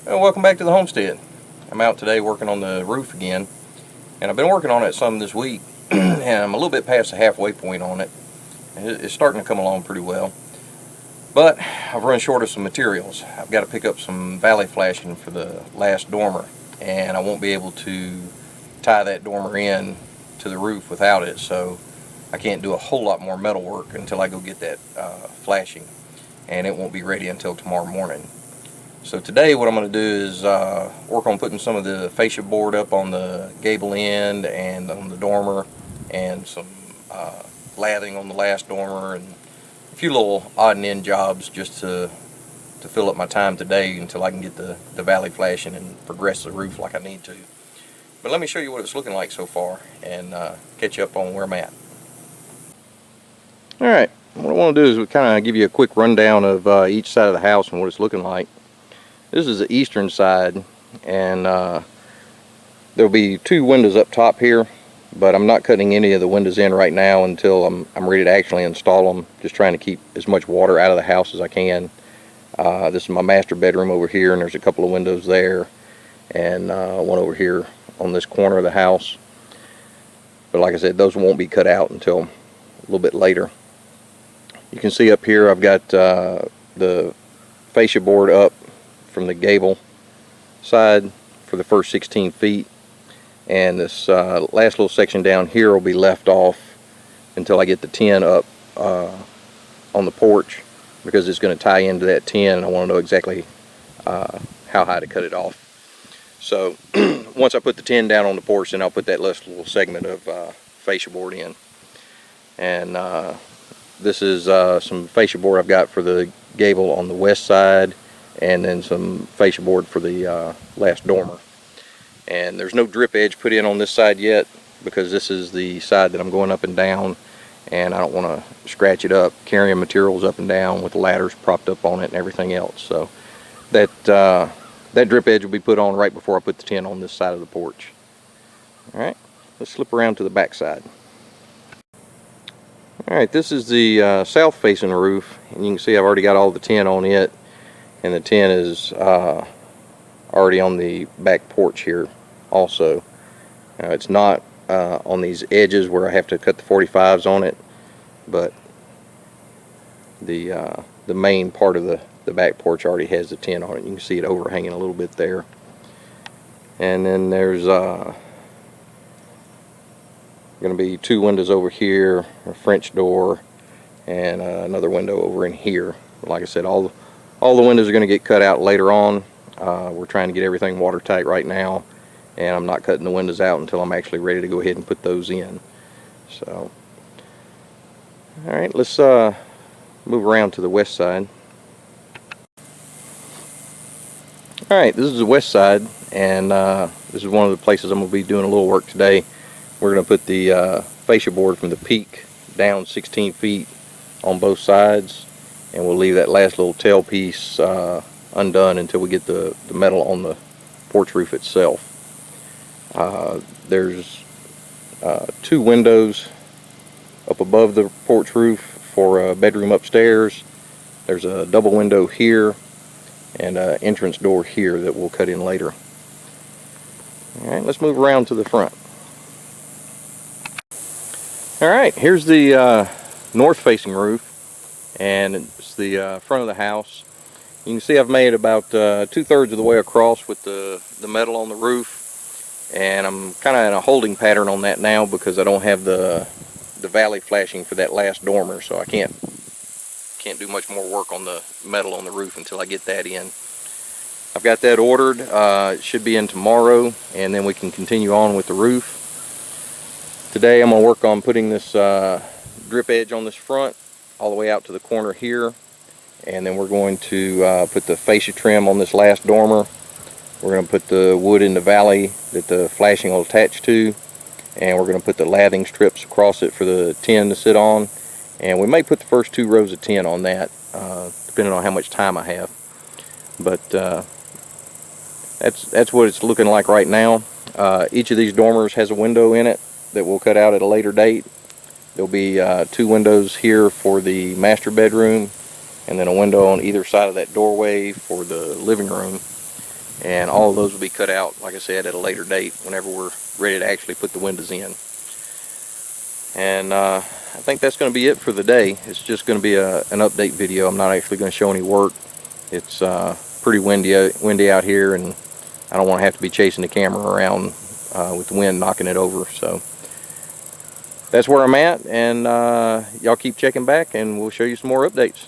Well, welcome back to the homestead. I'm out today working on the roof again, and I've been working on it some this week, and I'm a little bit past the halfway point on it. It's starting to come along pretty well, but I've run short of some materials. I've got to pick up some valley flashing for the last dormer, and I won't be able to tie that dormer in to the roof without it, so I can't do a whole lot more metal work until I go get that flashing, and it won't be ready until tomorrow morning. So today what I'm going to do is work on putting some of the fascia board up on the gable end and on the dormer, and some lathing on the last dormer, and a few little odd and end jobs just to fill up my time today until I can get the valley flashing and progress the roof like I need to. But let me show you what it's looking like so far and catch you up on where I'm at. Alright, what I want to do is kind of give you a quick rundown of each side of the house and what it's looking like. This is the eastern side, and there'll be two windows up top here, but I'm not cutting any of the windows in right now until I'm ready to actually install them. Just trying to keep as much water out of the house as I can. This is my master bedroom over here, and there's a couple of windows there, and one over here on this corner of the house. But like I said, those won't be cut out until a little bit later. You can see up here I've got the fascia board up from the gable side for the first 16 feet, and this last little section down here will be left off until I get the tin up on the porch, because it's going to tie into that tin, and I want to know exactly how high to cut it off. So once I put the tin down on the porch, then I'll put that last little segment of fascia board in. And this is some fascia board I've got for the gable on the west side, and then some fascia board for the last dormer. And there's no drip edge put in on this side yet, because this is the side that I'm going up and down, and I don't want to scratch it up carrying materials up and down with the ladders propped up on it and everything else. So that drip edge will be put on right before I put the tin on this side of the porch. Alright, let's slip around to the back side. Alright, this is the south facing roof, and you can see I've already got all the tin on it, and the tin is already on the back porch here also. It's not on these edges where I have to cut the 45s on it, but the main part of the back porch already has the tin on it. You can see it overhanging a little bit there. And then there's going to be two windows over here, a French door, and another window over in here. But like I said, all the windows are going to get cut out later on. We're trying to get everything watertight right now, and I'm not cutting the windows out until I'm actually ready to go ahead and put those in. So, alright, let's move around to the west side. Alright, this is the west side, and this is one of the places I'm going to be doing a little work today. We're going to put the fascia board from the peak down 16 feet on both sides, and we'll leave that last little tail piece undone until we get the metal on the porch roof itself. There's two windows up above the porch roof for a bedroom upstairs. There's a double window here and an entrance door here that we'll cut in later. Alright, let's move around to the front. Alright, here's the north facing roof, and it's the front of the house. You can see I've made about 2/3 of the way across with the metal on the roof, and I'm kind of in a holding pattern on that now because I don't have the valley flashing for that last dormer, so I can't do much more work on the metal on the roof until I get that in. I've got that ordered. It should be in tomorrow, and then we can continue on with the roof. Today I'm going to work on putting this drip edge on this front all the way out to the corner here, and then we're going to put the fascia trim on this last dormer. We're going to put the wood in the valley that the flashing will attach to, and we're going to put the lathing strips across it for the tin to sit on, and we may put the first 2 rows of tin on that depending on how much time I have. But that's what it's looking like right now. Each of these dormers has a window in it that we'll cut out at a later date. There'll be 2 windows here for the master bedroom, and then a window on either side of that doorway for the living room. and all of those will be cut out, like I said, at a later date whenever we're ready to actually put the windows in. And I think that's going to be it for the day. It's just going to be an update video. I'm not actually going to show any work. It's pretty windy out here, and I don't want to have to be chasing the camera around with the wind knocking it over. So that's where I'm at, and y'all keep checking back and we'll show you some more updates.